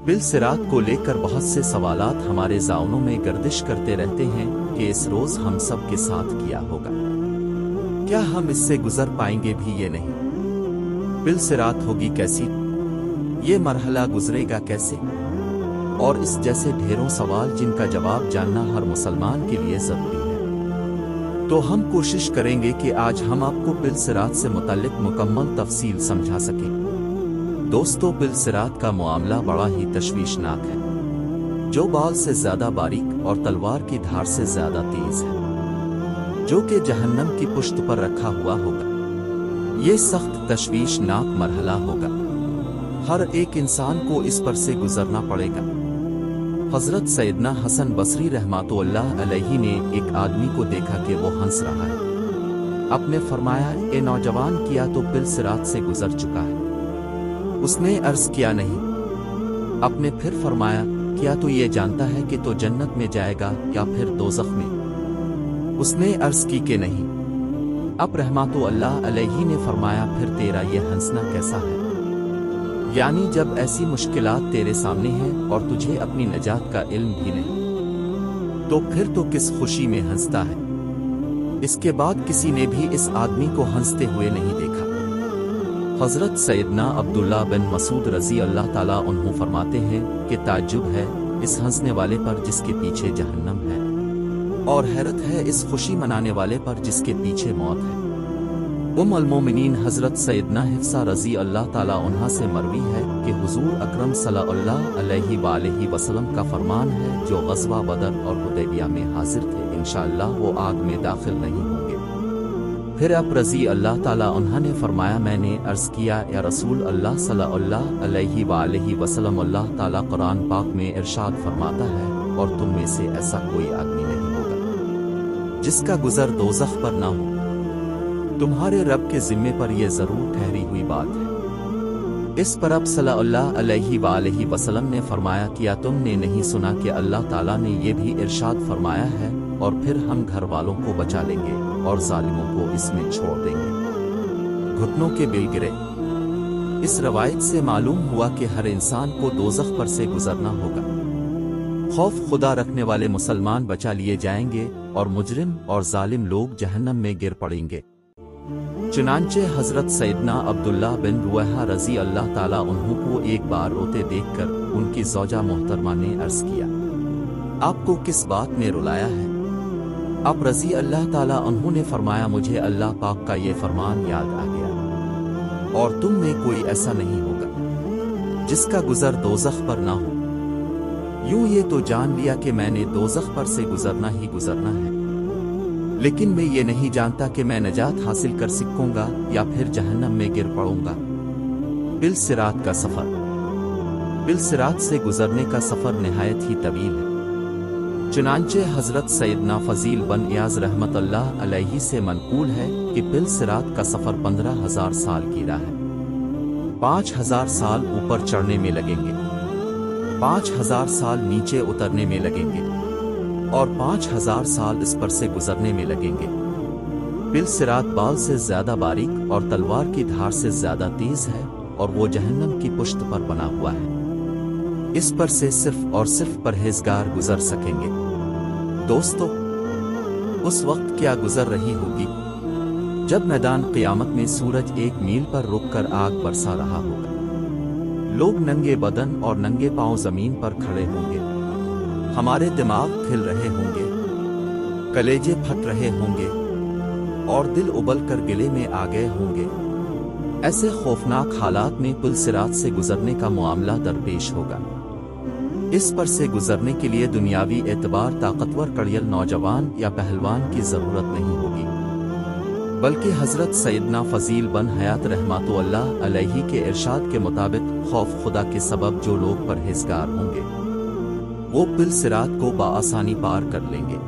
पिल सिरात को लेकर बहुत से सवालात हमारे ज़हनों में गर्दिश करते रहते हैं कि इस रोज़ हम सब के साथ क्या होगा, क्या हम इससे गुजर पाएंगे भी ये नहीं। पिल सिरात होगी कैसी, ये मरहला गुजरेगा कैसे, और इस जैसे ढेरों सवाल जिनका जवाब जानना हर मुसलमान के लिए ज़रूरी है। तो हम कोशिश करेंगे कि आज हम आपको पिल सिरात से मुताल्लिक मुकम्मल तफसील समझा सकें। दोस्तों, पिल सिरात का मामला बड़ा ही तशवीशनाक है, जो बाल से ज़्यादा बारीक और तलवार की धार से ज़्यादा तेज है, जो कि जहन्नम की पुश्त पर रखा हुआ होगा। ये सख्त तशवीशनाक मरहला होगा, हर एक इंसान को इस पर से गुजरना पड़ेगा। हजरत सैयदना हसन बसरी रहमतुल्लाह अलैहि ने एक आदमी को देखा कि वो हंस रहा है। आपने फरमाया, ए नौजवान, किया तो पिल सिरात से गुजर चुका है। उसने अर्ज किया, नहीं। आपने फिर फरमाया, क्या तो ये जानता है कि तो जन्नत में जाएगा या फिर दोज़ख में? उसने अर्ज की कि नहीं। अब रहमतुल्लाह अलैहि ने फरमाया, फिर तेरा ये हंसना कैसा है? यानी जब ऐसी मुश्किलात तेरे सामने हैं और तुझे अपनी नजात का इल्म भी नहीं, तो फिर तो किस खुशी में हंसता है? इसके बाद किसी ने भी इस आदमी को हंसते हुए नहीं देखा। हजरत सैयदना अब्दुल्ला बिन मसूद रजी अल्लाह ताला अन्हु फरमाते हैं कि ताज्जुब है इस हंसने वाले पर जिसके पीछे जहन्नम है, और हैरत है इस खुशी मनाने वाले पर जिसके पीछे मौत है। उम्मुल मोमिनीन हजरत सैयदना हिफ्सा रजी अल्लाह ताला अन्हा से मरवी है कि हुजूर अकरम सल्लल्लाहु अलैहि वसल्लम का फरमान है, जो ग़ज़वा बदर और हुदैबिया में हाजिर थे, इंशाअल्लाह वो आग में दाखिल नहीं होंगे। फिर अब रजी अल्लाह ताला अन्हा ने फरमाया, मैंने अर्ज़ किया, या रसूल अल्लाह सल्लल्लाहु अलैहि वसल्लम, अल्लाह ताला कुरान पाक में इरशाद फरमाता है, और तुम में से ऐसा कोई आदमी नहीं होगा जिसका गुजर दोज़ख पर ना हो। तुम्हारे रब के जिम्मे पर यह जरूर ठहरी हुई बात है। इस पर अब सल्लल्लाहु अलैहि वसल्लम ने फरमाया, किया तुमने नहीं सुना कि अल्लाह ताला ने यह भी इरशाद फरमाया है, और फिर हम घर वालों को बचा लेंगे और जालिमों को इसमें छोड़ देंगे। घुटनों के बिल गिरे। इस रवायत से मालूम हुआ कि हर इंसान को दोज़ख पर से गुजरना होगा। खौफ खुदा रखने वाले मुसलमान बचा लिए जाएंगे और मुजरिम और जालिम लोग जहन्नम में गिर पड़ेंगे। चुनांचे हजरत सैयदना अब्दुल्ला बिन रुवैहा रजी अल्लाह ताला अन्हु को एक बार रोते देखकर उनकी ज़ौजा मोहतरमा ने अर्ज किया, आपको किस बात ने रुलाया है? अब रजी अल्लाह ताला अन्हु ने फरमाया, मुझे अल्लाह पाक का ये फरमान याद आ गया, और तुम में कोई ऐसा नहीं होगा जिसका गुजर दोज़ख पर ना हो। यूं ये तो जान लिया कि मैंने दोज़ख पर से गुजरना ही गुजरना है, लेकिन मैं ये नहीं जानता कि मैं नजात हासिल कर सकूंगा या फिर जहन्नम में गिर पड़ूंगा। पिल सिरात का सफर। पिल सिरात से गुजरने का सफर निहायत ही तवील है। चुनांचे हजरत सैयदना फजील बन इयाज रहमतुल्लाह अलैहि से मनकूल है कि पिल सिरात का सफर 15,000 साल की राह है। 5,000 साल ऊपर चढ़ने में लगेंगे, 5,000 साल नीचे उतरने में लगेंगे, और 5,000 साल इस पर से गुजरने में लगेंगे। पिल सिरात बाल से ज्यादा बारीक और तलवार की धार से ज्यादा तेज है, और वो जहन्नम की पुश्त पर बना हुआ है। इस पर से सिर्फ और सिर्फ परहेजगार गुजर सकेंगे। दोस्तों, उस वक्त क्या गुजर रही होगी जब मैदान क़ियामत में सूरज 1 मील पर रुककर आग बरसा रहा होगा। लोग नंगे बदन और नंगे पांव जमीन पर खड़े होंगे। हमारे दिमाग हिल रहे होंगे, कलेजे फट रहे होंगे, और दिल उबल कर गिले में आ गए होंगे। ऐसे खौफनाक हालात में पुल सिरात से गुजरने का मामला दरपेश होगा। इस पर से गुजरने के लिए दुनियावी एतबार ताकतवर कड़ियल नौजवान या पहलवान की जरूरत नहीं होगी, बल्कि हजरत सैयदना फजील बन हयात रहमतुल्लाह अलैहि के इरशाद के मुताबिक खौफ खुदा के सबब जो लोग परहेजगार होंगे वो पिल सिरात को बाआसानी पार कर लेंगे।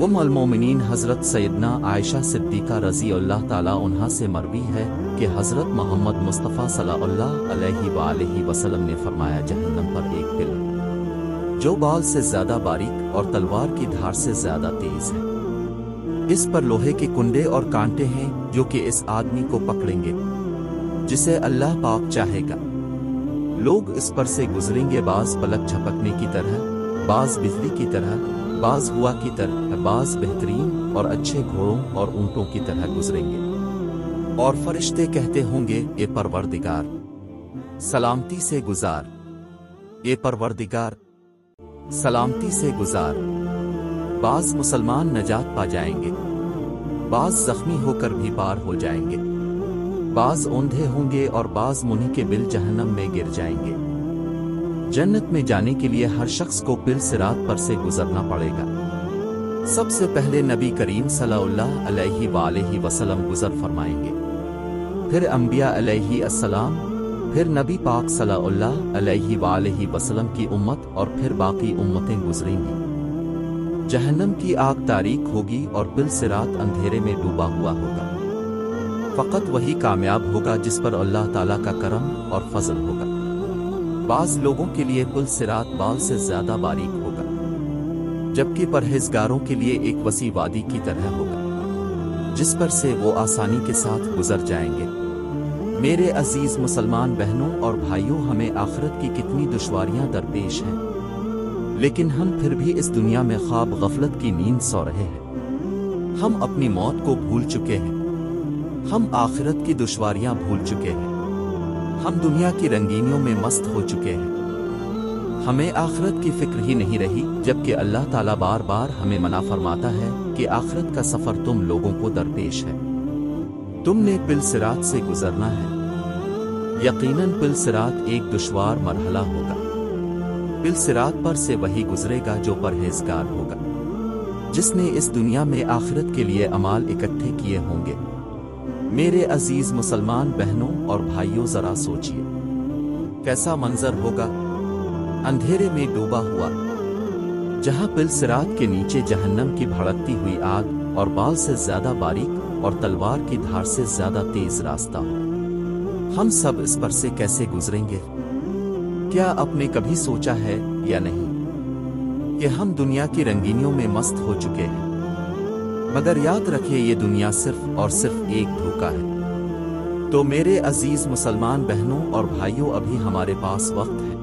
उम्मुल मोमिनीन हजरत सैयदना आयशा सिद्दीका रजी अल्लाह ताला उन्हा से मरवी है कि हजरत मोहम्मद मुस्तफ़ा सल्लल्लाहु अलैहि वसल्लम ने फरमाया, जहन्नम पर एक पिल जो बाल से ज्यादा बारीक और तलवार की धार से ज्यादा तेज है। इस पर लोहे के कुंडे और कांटे हैं जो कि इस आदमी को पकड़ेंगे जिसे अल्लाह पाक चाहेगा। لوگ اس پر سے گزریں گے، بعض پلک جھپکنے کی طرح، بعض بجلی کی طرح، بعض ہوا کی طرح، بعض بہترین اور اچھے گھوڑوں اور اونٹوں کی طرح گزریں گے۔ اور فرشتے کہتے ہوں گے، اے پروردگار، سلامتی سے گزار، اے پروردگار، سلامتی سے گزار۔ بعض مسلمان نجات پا جائیں گے، بعض زخمی ہو کر بھی پار ہو جائیں گے، بعض اوندھے ہوں گے اور بعض منہ کے بل جہنم میں گر جائیں گے۔ جنت میں جانے کے لیے ہر شخص کو پل صراط پر سے گزرنا پڑے گا۔ سب سے پہلے نبی کریم صلی اللہ علیہ وآلہ وسلم گزر فرمائیں گے، پھر انبیاء علیہ السلام، پھر نبی پاک صلی اللہ علیہ وآلہ وسلم کی امت اور پھر باقی امتیں گزریں گی۔ جہنم کی آگ تاریک ہوگی اور پل صراط اندھیرے میں ڈوبا ہوا ہوگا۔ فقط وہی کامیاب ہوگا جس پر اللہ تعالیٰ کا کرم اور فضل ہوگا۔ بعض لوگوں کے لیے پل صراط بال سے زیادہ باریک ہوگا، جبکہ پرہیزگاروں کے لیے ایک وسیع وادی کی طرح ہوگا جس پر سے وہ آسانی کے ساتھ گزر جائیں گے۔ میرے عزیز مسلمان بہنوں اور بھائیوں، ہمیں آخرت کی کتنی دشواریاں درپیش ہیں، لیکن ہم پھر بھی اس دنیا میں خواب غفلت کی نیند سو رہے ہیں۔ ہم اپنی موت کو بھول چکے ہیں، ہم آخرت کی دشواریاں بھول چکے ہیں، ہم دنیا کی رنگینیوں میں مست ہو چکے ہیں۔ ہمیں آخرت کی فکر ہی نہیں رہی، جبکہ اللہ تعالیٰ بار بار ہمیں منع فرماتا ہے کہ آخرت کا سفر تم لوگوں کو درپیش ہے، تم نے پل صراط سے گزرنا ہے۔ یقیناً پل صراط ایک دشوار مرحلہ ہوگا۔ پل صراط پر سے وہی گزرے گا جو پرہیزگار ہوگا، جس نے اس دنیا میں آخرت کے لیے اعمال اکٹھے کیے ہوں گے۔ میرے عزیز مسلمان بہنوں اور بھائیوں، ذرا سوچئے، کیسا منظر ہوگا؟ اندھیرے میں ڈوبا ہوا، جہاں پل صراط کے نیچے جہنم کی بھڑکتی ہوئی آگ اور بال سے زیادہ باریک اور تلوار کی دھار سے زیادہ تیز راستہ ہو۔ ہم سب اس پر سے کیسے گزریں گے؟ کیا آپ نے کبھی سوچا ہے یا نہیں کہ ہم دنیا کی رنگینیوں میں مست ہو چکے ہیں؟ مگر یاد رکھیے، یہ دنیا صرف اور صرف ایک دھوکہ ہے۔ تو میرے عزیز مسلمان بہنوں اور بھائیوں، ابھی ہمارے پاس وقت ہے،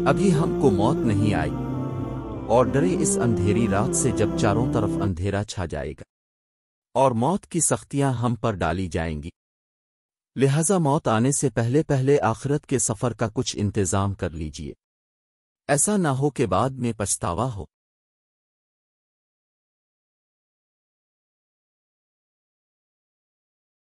ابھی ہم کو موت نہیں آئی، اور ڈرے اس اندھیری رات سے جب چاروں طرف اندھیرا چھا جائے گا اور موت کی سختیاں ہم پر ڈالی جائیں گی۔ لہذا موت آنے سے پہلے پہلے آخرت کے سفر کا کچھ انتظام کر لیجئے، ایسا نہ ہو کہ بعد میں پچھتاوا ہو۔